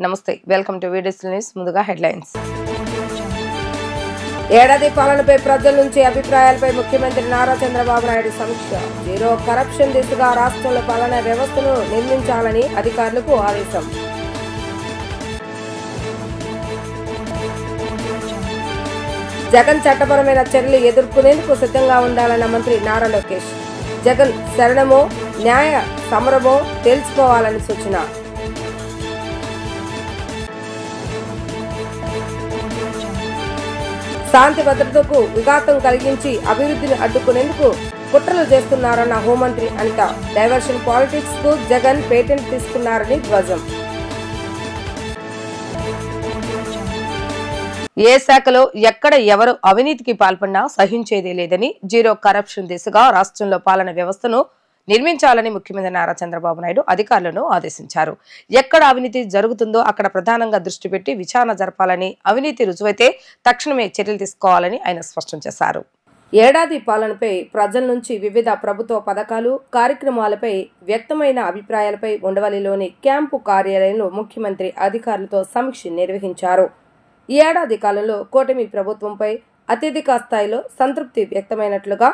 నమస్తే, welcome to videos news. ముందుగా headlines. ఏడాది పాలనపై ప్రజల నుంచి అభిప్రాయాలపై ముఖ్యమంత్రి నారా చంద్రబాబు నాయుడు సమీక్ష. జీరో కరప్షన్ దిశగా రాష్ట్రంలో పాలనా వ్యవస్థను నిర్మించాలని అధికారులకు ఆదేశం. జగన్ చట్టపరమైన చర్యలు ఎదుర్కొనేందుకు సిద్ధంగా ఉండాలన్న మంత్రి నారా లోకేష్. జగన్ శరణమో న్యాయ సమరమో తెలుసుకోవాలని సూచన. శాంతి భద్రతకు విఘాతం కలిగించి అభివృద్ధిని అడ్డుకునేందుకు కుట్రలు చేస్తున్నారన్న హోంమంత్రి అనిత. డైవర్షన్ పాలిటిక్స్ కు జగన్ పేటెంట్ తీసుకున్నారని ధ్వజం. ఏ శాఖలో ఎక్కడ ఎవరు అవినీతికి పాల్పడినా సహించేదే లేదని, జీరో కరప్షన్ దిశగా రాష్ట్రంలో పాలన వ్యవస్థను నిర్మించాలని ముఖ్యమంత్రి నారా చంద్రబాబు నాయుడు అధికారులను ఆదేశించారు. ఎక్కడ అవినీతి జరుగుతుందో అక్కడ ప్రధానంగా దృష్టి పెట్టి విచారణ జరపాలని, అవినీతి రుజువైతే తక్షణమే చర్యలు తీసుకోవాలని ఆయన స్పష్టం చేశారు. ఏడాది పాలనపై ప్రజల నుంచి వివిధ ప్రభుత్వ పథకాలు, కార్యక్రమాలపై వ్యక్తమైన అభిప్రాయాలపై ఉండవల్లిలోని క్యాంపు కార్యాలయంలో ముఖ్యమంత్రి అధికారులతో సమీక్ష నిర్వహించారు. ఈ ఏడాది కాలంలో కూటమి ప్రభుత్వంపై అత్యధిక స్థాయిలో సంతృప్తి వ్యక్తమైనట్లుగా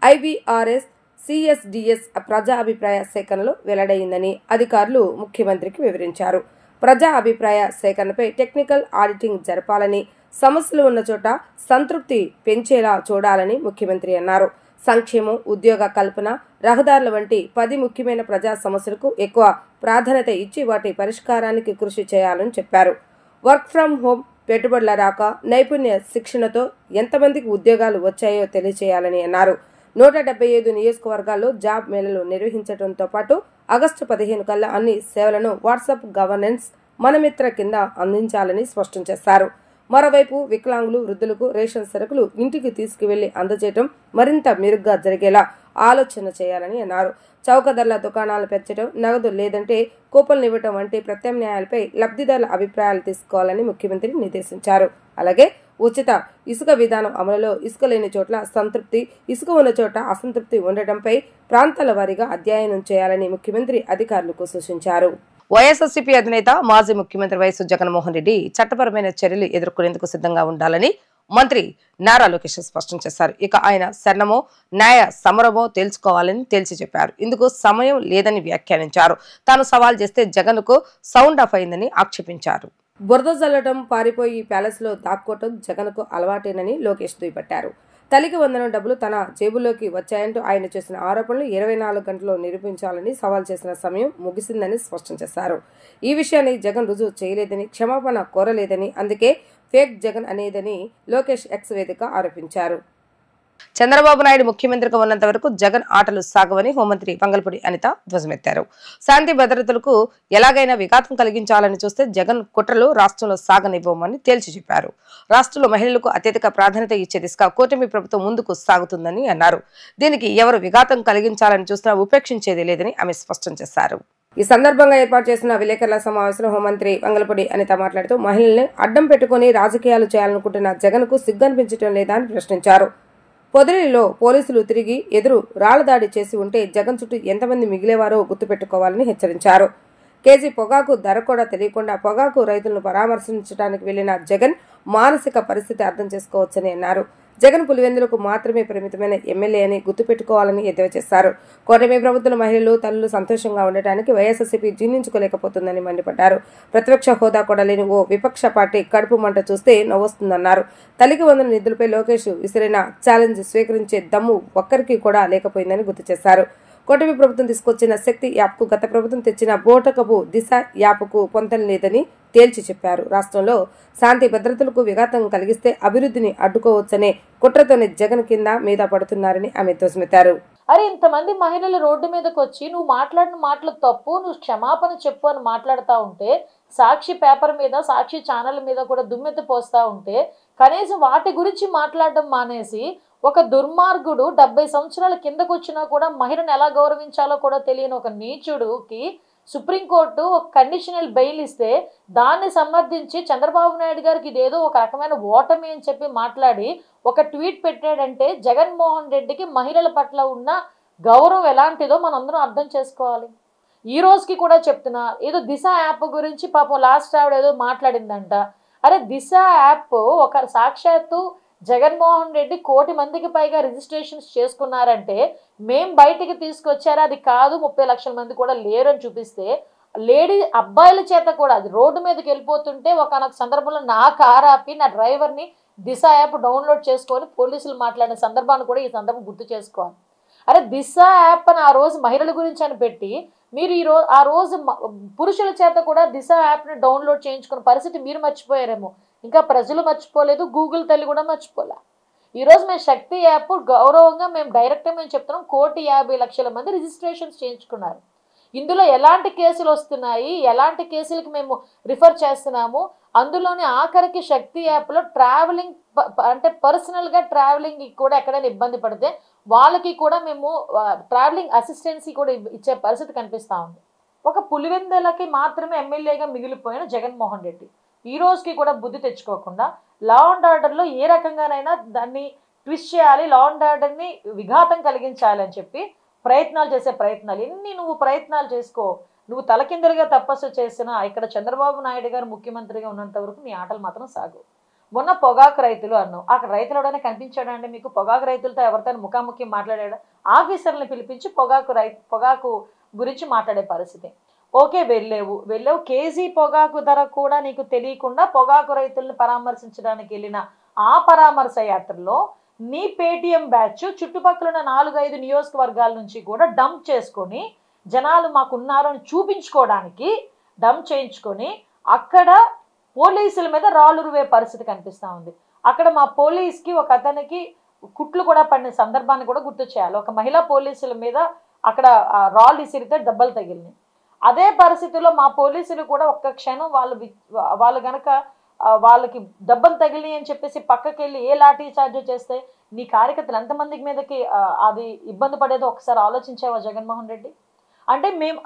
ఐబీఆర్ఎస్ సిఎస్డిఎస్ ప్రజా అభిప్రాయ సేకరణలో వెల్లడైందని అధికారులు ముఖ్యమంత్రికి వివరించారు. ప్రజా అభిప్రాయ సేకరణపై టెక్నికల్ ఆడిటింగ్ జరపాలని, సమస్యలు ఉన్న చోట సంతృప్తి పెంచేలా చూడాలని ముఖ్యమంత్రి అన్నారు. సంక్షేమం, ఉద్యోగ కల్పన, రహదారుల వంటి 10 ముఖ్యమైన ప్రజా సమస్యలకు ఎక్కువ ప్రాధాన్యత ఇచ్చి వాటి పరిష్కారానికి కృషి చేయాలని చెప్పారు. వర్క్ ఫ్రం హోం, పెట్టుబడుల రాక, నైపుణ్య శిక్షణతో ఎంతమందికి ఉద్యోగాలు వచ్చాయో తెలియచేయాలని అన్నారు. 175 నియోజకవర్గాల్లో జాబ్ మేళలు నిర్వహించడంతో పాటు ఆగస్టు 15 కల్లా అన్ని సేవలను వాట్సాప్ గవర్నెన్స్ మనమిత్ర కింద అందించాలని స్పష్టం చేశారు. మరోవైపు వికలాంగులు, వృద్ధులకు రేషన్ సరుకులు ఇంటికి తీసుకువెళ్లి అందజేయడం మరింత మెరుగ్గా జరిగేలా ఆలోచన చేయాలని అన్నారు. చౌక ధరల దుకాణాలు పెంచడం, నగదు లేదంటే కూపన్లు ఇవ్వడం వంటి ప్రత్యామ్నాయాలపై లబ్ధిదారుల అభిప్రాయాలు తీసుకోవాలని ముఖ్యమంత్రి నిర్దేశించారు. అలాగే ఉచిత ఇసుక విధానం అమలులో ఇసుక లేని చోట్ల సంతృప్తి, ఇసుక ఉన్న చోట అసంతృప్తి ఉండటంపై ప్రాంతాల వారీగా అధ్యయనం చేయాలని ముఖ్యమంత్రి అధికారులకు సూచించారు. వైఎస్ఆర్సీపీ అధినేత, మాజీ ముఖ్యమంత్రి వైఎస్ జగన్మోహన్ రెడ్డి చట్టపరమైన చర్యలు ఎదుర్కొనేందుకు సిద్ధంగా ఉండాలని మంత్రి నారా లోకేష్ స్పష్టం చేశారు. ఇక ఆయన శరణమో న్యాయ సమరమో తెలుసుకోవాలని తేల్చి చెప్పారు. ఇందుకు సమయం లేదని వ్యాఖ్యానించారు. తాను సవాల్ చేస్తే జగన్ కు సౌండ్ ఆఫ్ అయిందని ఆక్షేపించారు. బురద జల్లటం, పారిపోయి ప్యాలెస్ లో దాక్కోవటం జగన్ కు అలవాటేనని లోకేష్ దుయ్యబట్టారు. తల్లికి వందనం డబ్బులు తన జేబులోకి వచ్చాయంటూ ఆయన చేసిన ఆరోపణలు 24 గంటల్లో నిరూపించాలని సవాల్ చేసిన సమయం ముగిసిందని స్పష్టం చేశారు. ఈ విషయాన్ని జగన్ రుజువు చేయలేదని, క్షమాపణ కోరలేదని, అందుకే ఫేక్ జగన్ అనేదని లోకేష్ ఎక్స్ వేదిక ఆరోపించారు. చంద్రబాబు నాయుడు ముఖ్యమంత్రిగా ఉన్నంత వరకు జగన్ ఆటలు సాగవని హోంమంత్రి వంగల్పూడి అనిత ధ్వజమెత్తారు. శాంతి భద్రతలకు ఎలాగైనా విఘాతం కలిగించాలని చూస్తే జగన్ కుట్రలు రాష్ట్రంలో సాగనివ్వమని తేల్చి చెప్పారు. రాష్ట్రంలో మహిళలకు అత్యధిక ప్రాధాన్యత ఇచ్చే దిశగా కూటమి ప్రభుత్వం ముందుకు సాగుతుందని అన్నారు. దీనికి ఎవరు విఘాతం కలిగించాలని చూసినా ఉపేక్షించేది లేదని ఆమె స్పష్టం చేశారు. ఈ సందర్భంగా ఏర్పాటు చేసిన విలేకరుల సమావేశంలో హోంమంత్రి వంగల్పూడి అనిత మాట్లాడుతూ మహిళల్ని అడ్డం పెట్టుకుని రాజకీయాలు చేయాలనుకుంటున్న జగన్ కు సిగ్గనిపించడం లేదా అని ప్రశ్నించారు. పొదిలిలో పోలీసులు తిరిగి ఎదురు రాళ్లదాడి చేసి ఉంటే జగన్ చుట్టూ ఎంతమంది మిగిలేవారో గుర్తుపెట్టుకోవాలని హెచ్చరించారు. కేజీ పొగాకు ధర కూడా తెలియకుండా పొగాకు రైతులను పరామర్శించడానికి వెళ్లిన జగన్ మానసిక పరిస్థితి అర్థం చేసుకోవచ్చని అన్నారు. జగన్ పులివెందులకు మాత్రమే పరిమితమైన ఎమ్మెల్యే అని గుర్తుపెట్టుకోవాలని ఎద్దేవా చేశారు. కూటమి ప్రభుత్వం మహిళలు, తల్లులు సంతోషంగా ఉండటానికి వైఎస్ఆర్సీపీ జీర్ణించుకోలేకపోతుందని మండిపడ్డారు. ప్రతిపక్ష హోదా కూడా లేని ఓ విపక్ష పార్టీ కడుపు మంట చూస్తే నవ్వొస్తుందన్నారు. తల్లికి వందన నిధులపై లోకేష్ విసిరిన ఛాలెంజ్ స్వీకరించే దమ్ము ఒక్కరికి కూడా లేకపోయిందని గుర్తు చేశారు. కూటమి ప్రభుత్వం తీసుకొచ్చిన శక్తి యాప్కు గత ప్రభుత్వం తెచ్చిన బోటకపు దిశ యాప్కు పొంతం లేదని తేల్చి చెప్పారు. రాష్ట్రంలో శాంతి భద్రతలకు విఘాతం కలిగిస్తే అభివృద్ధిని అడ్డుకోవచ్చనే కుట్రతోనే జగన్ కింద మీద పడుతున్నారని ఆమె ధ్వజమెత్తారు. అరే, ఇంతమంది మహిళలు రోడ్డు మీదకి వచ్చి నువ్వు మాట్లాడిన మాటలు తప్పు, నువ్వు క్షమాపణ చెప్పు అని మాట్లాడుతూ ఉంటే, సాక్షి పేపర్ మీద, సాక్షి ఛానల్ మీద కూడా దుమ్మెత్తి పోస్తూ ఉంటే కనీసం వాటి గురించి మాట్లాడడం మానేసి ఒక దుర్మార్గుడు 70 సంవత్సరాల కిందకు వచ్చినా కూడా మహిళను ఎలా గౌరవించాలో కూడా తెలియని ఒక నీచుడుకి సుప్రీంకోర్టు ఒక కండిషనల్ బెయిల్ ఇస్తే దాన్ని సమర్థించి చంద్రబాబు నాయుడు గారికి ఇదేదో ఒక రకమైన ఓటమి అని చెప్పి మాట్లాడి ఒక ట్వీట్ పెట్టాడంటే జగన్మోహన్ రెడ్డికి మహిళల పట్ల ఉన్న గౌరవం ఎలాంటిదో మనందరం అర్థం చేసుకోవాలి. ఈ రోజుకి కూడా చెప్తున్నా. ఏదో దిశ యాప్ గురించి పాపం లాస్ట్ ఆవిడ ఏదో మాట్లాడిందంట. అరే దిశ యాప్ ఒక సాక్షాత్తు జగన్మోహన్ రెడ్డి 1 కోటి మందికి పైగా రిజిస్ట్రేషన్స్ చేసుకున్నారంటే మేం బయటికి తీసుకొచ్చారు, అది కాదు 30 లక్షల మంది కూడా లేరు అని చూపిస్తే, లేడీ అబ్బాయిల చేత కూడా అది రోడ్డు మీదకి వెళ్ళిపోతుంటే ఒకనొక సందర్భంలో నా కార్ ఆపి నా డ్రైవర్ని దిశ యాప్ డౌన్లోడ్ చేసుకొని పోలీసులు మాట్లాడిన సందర్భాన్ని కూడా ఈ సందర్భం గుర్తు చేసుకోవాలి. అరే దిశ యాప్ అని ఆ రోజు మహిళల గురించి అని పెట్టి మీరు ఆ రోజు పురుషుల చేత కూడా దిశ యాప్ని డౌన్లోడ్ చేయించుకున్న పరిస్థితి మీరు మర్చిపోయారేమో. ఇంకా ప్రజలు మర్చిపోలేదు, గూగుల్ తల్లి కూడా మర్చిపోలే. ఈరోజు మేము శక్తి యాప్ గౌరవంగా మేము డైరెక్ట్గా మేము చెప్తున్నాం 1,50,00,000 మంది రిజిస్ట్రేషన్స్ చేయించుకున్నారు. ఇందులో ఎలాంటి కేసులు వస్తున్నాయి, ఎలాంటి కేసులకు మేము రిఫర్ చేస్తున్నాము, అందులోని ఆఖరికి శక్తి యాప్లో ట్రావెలింగ్ అంటే పర్సనల్గా ట్రావెలింగ్ కూడా ఎక్కడైనా ఇబ్బంది పడితే వాళ్ళకి కూడా మేము ట్రావెలింగ్ అసిస్టెన్సీ కూడా ఇచ్చే పరిస్థితి కనిపిస్తూ ఉంది. ఒక పులివెందులకి మాత్రమే ఎమ్మెల్యేగా మిగిలిపోయిన జగన్మోహన్ రెడ్డి ఈ రోజుకి కూడా బుద్ధి తెచ్చుకోకుండా లా అండ్ ఆర్డర్లో ఏ రకంగానైనా దాన్ని ట్విస్ట్ చేయాలి, లా అండ్ ఆర్డర్ని విఘాతం కలిగించాలి అని చెప్పి చేసే ప్రయత్నాలు ఎన్ని నువ్వు ప్రయత్నాలు చేసుకో, నువ్వు తలకిందలుగా తపస్సు చేసినా ఇక్కడ చంద్రబాబు నాయుడు గారు ముఖ్యమంత్రిగా ఉన్నంత వరకు నీ ఆటలు మాత్రం సాగు. మొన్న పొగాకు రైతులు అన్నావు, అక్కడ రైతులు ఎవడైనా కనిపించాడండి మీకు? పొగాకు రైతులతో ఎవరితో ముఖాముఖి మాట్లాడాడా? ఆఫీసర్ని పిలిపించి పొగాకు గురించి మాట్లాడే పరిస్థితి. ఓకే, వెళ్ళావు కేజీ పొగాకు ధర కూడా నీకు తెలియకుండా పొగాకు రైతుల్ని పరామర్శించడానికి వెళ్ళిన ఆ పరామర్శ యాత్రలో నీ పేటీఎం బ్యాచ్ చుట్టుపక్కల ఉన్న 4-5 నియోజకవర్గాల నుంచి కూడా డంప్ చేసుకొని జనాలు మాకున్నారు అని చూపించుకోవడానికి డంప్ చేయించుకొని అక్కడ పోలీసుల మీద రాళ్ళు రువే పరిస్థితి కనిపిస్తూ ఉంది. అక్కడ మా పోలీస్కి ఒక అతనికి కుట్లు కూడా పడిన సందర్భాన్ని కూడా గుర్తు చేయాలి. ఒక మహిళా పోలీసుల మీద అక్కడ రాళ్ళు ఇసిరితే దెబ్బలు తగిలినాయి. అదే పరిస్థితిలో మా పోలీసులు కూడా ఒక్క క్షణం వాళ్ళు గనక వాళ్ళకి దెబ్బలు తగిలినాయి అని చెప్పేసి పక్కకి వెళ్ళి ఏ లాఠీ చార్జ్ చేస్తే నీ కార్యకర్తలు ఎంతమందికి మీదకి అది ఇబ్బంది పడేదో ఒకసారి ఆలోచించావా జగన్మోహన్ రెడ్డి? అంటే మేము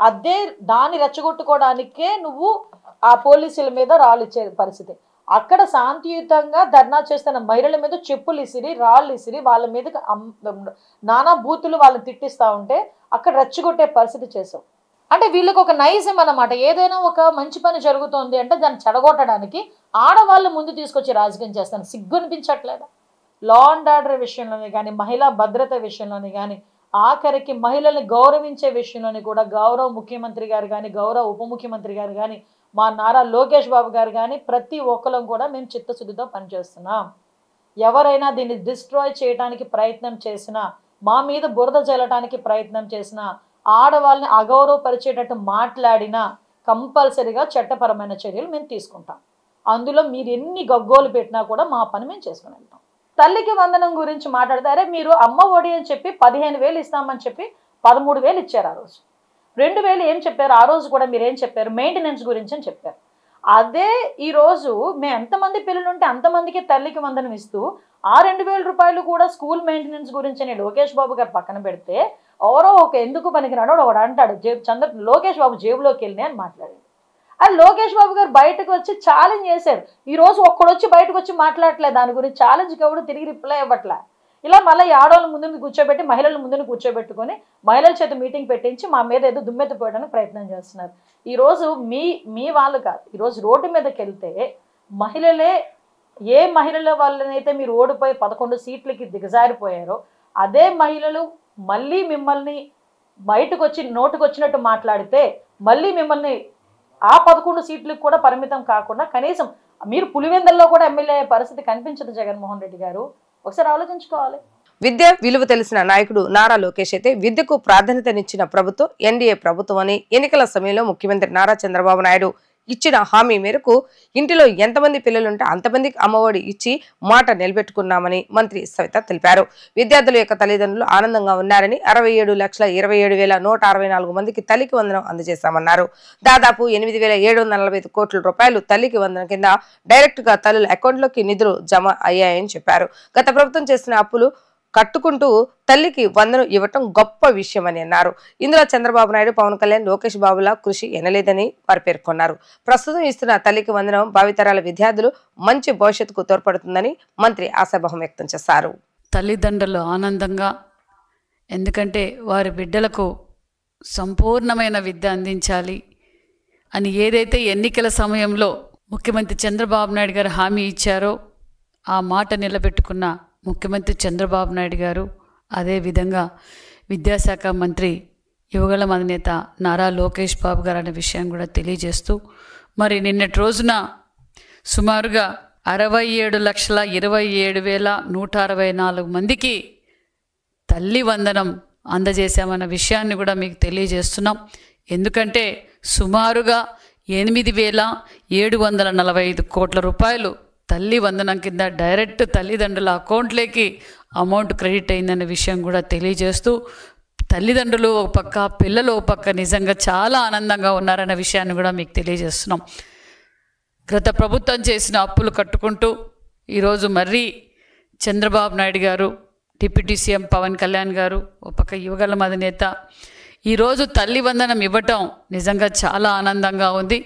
దాన్ని రెచ్చగొట్టుకోవడానికే నువ్వు ఆ పోలీసుల మీద రాళ్ళు ఇచ్చే పరిస్థితి. అక్కడ శాంతియుతంగా ధర్నా చేస్తున్న మహిళల మీద చెప్పులు ఇసిరి రాళ్ళు ఇసిరి వాళ్ళ మీదకి నానా బూతులు వాళ్ళని తిట్టిస్తూ ఉంటే అక్కడ రెచ్చగొట్టే పరిస్థితి చేసావు. అంటే వీళ్ళకి ఒక నైజం అన్నమాట. ఏదైనా ఒక మంచి పని జరుగుతోంది అంటే దాన్ని చెడగొట్టడానికి ఆడవాళ్ళు ముందు తీసుకొచ్చి రాజకీయం చేస్తాను. సిగ్గు అనిపించట్లేదా? లా అండ్ ఆర్డర్ విషయంలోనే కానీ, మహిళా భద్రత విషయంలోనే కానీ, ఆఖరికి మహిళల్ని గౌరవించే విషయంలోని కూడా గౌరవ ముఖ్యమంత్రి గారు కానీ, గౌరవ ఉప ముఖ్యమంత్రి గారు కానీ, మా నారా లోకేష్ బాబు గారు కానీ ప్రతి ఒక్కరం కూడా మేము చిత్తశుద్ధితో పనిచేస్తున్నాం. ఎవరైనా దీన్ని డిస్ట్రాయ్ చేయడానికి ప్రయత్నం చేసినా, మా మీద బురద జల్లడానికి ప్రయత్నం చేసినా, ఆడవాళ్ళని అగౌరవపరిచేటట్టు మాట్లాడినా కంపల్సరీగా చట్టపరమైన చర్యలు మేము తీసుకుంటాం. అందులో మీరు ఎన్ని గగ్గోలు పెట్టినా కూడా మా పని మేము చేసుకుని వెళ్తాం. తల్లికి వందనం గురించి మాట్లాడతారే, మీరు అమ్మ ఒడి అని చెప్పి 15,000 ఇస్తామని చెప్పి 13,000 ఇచ్చారు. ఆ రోజు 2,000 ఏం చెప్పారు? ఆ రోజు కూడా మీరు ఏం చెప్పారు? మెయింటెనెన్స్ గురించి అని చెప్పారు. అదే ఈరోజు మేము ఎంతమంది పిల్లలు ఉంటే అంతమందికి తల్లికి వందనం ఇస్తూ ఆ 2,000 రూపాయలు కూడా స్కూల్ మెయింటెనెన్స్ గురించి అని లోకేష్ బాబు గారు పక్కన పెడితే ఎవరో ఒక ఎందుకు పనికిరాడో ఒకడు అంటాడు లోకేష్ బాబు జేబులోకి వెళ్ళినాయి అని మాట్లాడాడు. అది లోకేష్ బాబు గారు బయటకు వచ్చి ఛాలెంజ్ చేశారు. ఈరోజు ఒక్కడొచ్చి బయటకు వచ్చి మాట్లాడట్లేదు దాని గురించి. ఛాలెంజ్కి ఎవడు తిరిగి రిప్లై ఇవ్వట్లే. ఇలా మళ్ళీ ఆడవాళ్ళ ముందు కూర్చోబెట్టి మహిళల ముందు కూర్చోబెట్టుకొని మహిళల చేత మీటింగ్ పెట్టించి మా మీద ఏదో దుమ్మెత్తిపోయడానికి ప్రయత్నం చేస్తున్నారు. ఈరోజు మీ వాళ్ళు కాదు, ఈరోజు రోడ్డు మీదకి వెళ్తే మహిళలే ఏ మహిళల వల్లనైతే మీరు ఓడిపోయి 11 సీట్లకి దిగజారిపోయారో అదే మహిళలు మళ్ళీ మిమ్మల్ని బయటకు వచ్చి నోటుకు వచ్చినట్టు మాట్లాడితే మళ్ళీ మిమ్మల్ని ఆ 11 సీట్లకు కూడా పరిమితం కాకుండా కనీసం మీరు పులివెందుల్లో కూడా ఎమ్మెల్యే అయ్యే పరిస్థితి కనిపించదు జగన్మోహన్ రెడ్డి గారు. ఒకసారి ఆలోచించుకోవాలి. విద్య విలువ తెలిసిన నాయకుడు నారా లోకేష్ అయితే విద్యకు ప్రాధాన్యతనిచ్చిన ప్రభుత్వం ఎన్డీఏ ప్రభుత్వం అని ఎన్నికల సమయంలో ముఖ్యమంత్రి నారా చంద్రబాబు నాయుడు ఇచ్చిన హామీ మేరకు ఇంటిలో ఎంతమంది పిల్లలుంటే అంతమందికి అమ్మఒడి ఇచ్చి మాట నిలబెట్టుకున్నామని మంత్రి సవిత తెలిపారు. విద్యార్థుల యొక్క తల్లిదండ్రులు ఆనందంగా ఉన్నారని 67,27,164 మందికి తల్లికి వందనం అందజేశామన్నారు. దాదాపు 8,745 కోట్ల రూపాయలు తల్లికి వందనం కింద డైరెక్ట్ గా తల్లుల అకౌంట్లోకి నిధులు జమ అయ్యాయని చెప్పారు. గత ప్రభుత్వం చేసిన అప్పులు కట్టుకుంటూ తల్లికి వందనం ఇవ్వటం గొప్ప విషయమని అన్నారు. ఇందులో చంద్రబాబు నాయుడు, పవన్ కళ్యాణ్, లోకేష్ బాబుల కృషి ఎనలేదని వారు పేర్కొన్నారు. ప్రస్తుతం ఇస్తున్న తల్లికి వందనం భావితరాల విద్యార్థులు మంచి భవిష్యత్తుకు తోడ్పడుతుందని మంత్రి ఆశాభావం వ్యక్తం చేశారు. తల్లిదండ్రులు ఆనందంగా, ఎందుకంటే వారి బిడ్డలకు సంపూర్ణమైన విద్య అందించాలి అని ఏదైతే ఎన్నికల సమయంలో ముఖ్యమంత్రి చంద్రబాబు నాయుడు గారు హామీ ఇచ్చారో ఆ మాట నిలబెట్టుకున్న ముఖ్యమంత్రి చంద్రబాబు నాయుడు గారు అదేవిధంగా విద్యాశాఖ మంత్రి యువగళం అధినేత నారా లోకేష్ బాబు గారు అనే విషయాన్ని కూడా తెలియజేస్తూ మరి నిన్నటి రోజున సుమారుగా 67,27,164 మందికి తల్లి వందనం అందజేశామన్న విషయాన్ని కూడా మీకు తెలియజేస్తున్నాం. ఎందుకంటే సుమారుగా 8,745 కోట్ల రూపాయలు తల్లి వందనం కింద డైరెక్ట్ తల్లిదండ్రుల అకౌంట్లోకి అమౌంట్ క్రెడిట్ అయిందన్న విషయం కూడా తెలియజేస్తూ తల్లిదండ్రులు ఒక పక్క పిల్లలు ఒక పక్క నిజంగా చాలా ఆనందంగా ఉన్నారన్న విషయాన్ని కూడా మీకు తెలియజేస్తున్నాం. గత ప్రభుత్వం చేసిన అప్పులు కట్టుకుంటూ ఈరోజు మరీ చంద్రబాబు నాయుడు గారు, డిప్యూటీ సీఎం పవన్ కళ్యాణ్ గారు, ఒక పక్క యువగళం అధినేత ఈరోజు తల్లి వందనం ఇవ్వటం నిజంగా చాలా ఆనందంగా ఉంది.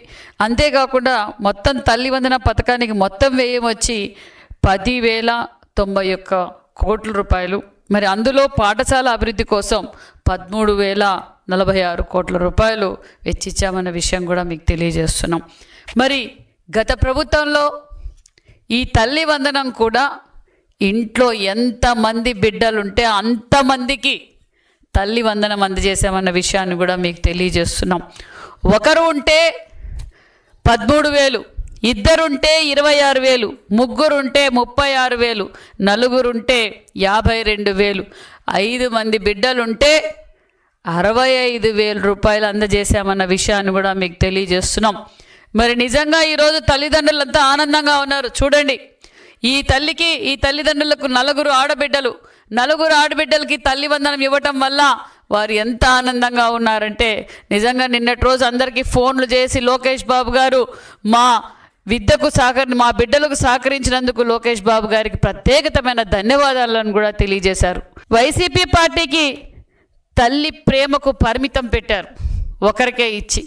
అంతేకాకుండా మొత్తం తల్లి వందన పథకానికి మొత్తం వ్యయం వచ్చి 10,091 కోట్ల రూపాయలు. మరి అందులో పాఠశాల అభివృద్ధి కోసం 13,046 కోట్ల రూపాయలు వెచ్చించామన్న విషయం కూడా మీకు తెలియజేస్తున్నాం. మరి గత ప్రభుత్వంలో ఈ తల్లి వందనం కూడా ఇంట్లో ఎంతమంది బిడ్డలుంటే అంతమందికి తల్లి వందనం అందజేసామన్న విషయాన్ని కూడా మీకు తెలియజేస్తున్నాం. ఒకరు ఉంటే 13,000, ఇద్దరుంటే 26,000, ముగ్గురుంటే 36,000, నలుగురుంటే 52,000, 5 మంది బిడ్డలుంటే 65,000 రూపాయలు అందజేసామన్న విషయాన్ని కూడా మీకు తెలియజేస్తున్నాం. మరి నిజంగా ఈరోజు తల్లిదండ్రులంతా ఆనందంగా ఉన్నారు. చూడండి, ఈ తల్లిదండ్రులకు 4 ఆడబిడ్డలు, 4 ఆడబిడ్డలకి తల్లి వందనం ఇవ్వటం వల్ల వారు ఎంత ఆనందంగా ఉన్నారంటే నిజంగా నిన్నటి రోజు అందరికీ ఫోన్లు చేసి లోకేష్ బాబు గారు మా బిడ్డలకు సహకరించినందుకు లోకేష్ బాబు గారికి ప్రత్యేకమైన ధన్యవాదాలను కూడా తెలియజేశారు. వైసీపీ పార్టీకి తల్లి ప్రేమకు పరిమితం పెట్టారు, ఒకరికే ఇచ్చి.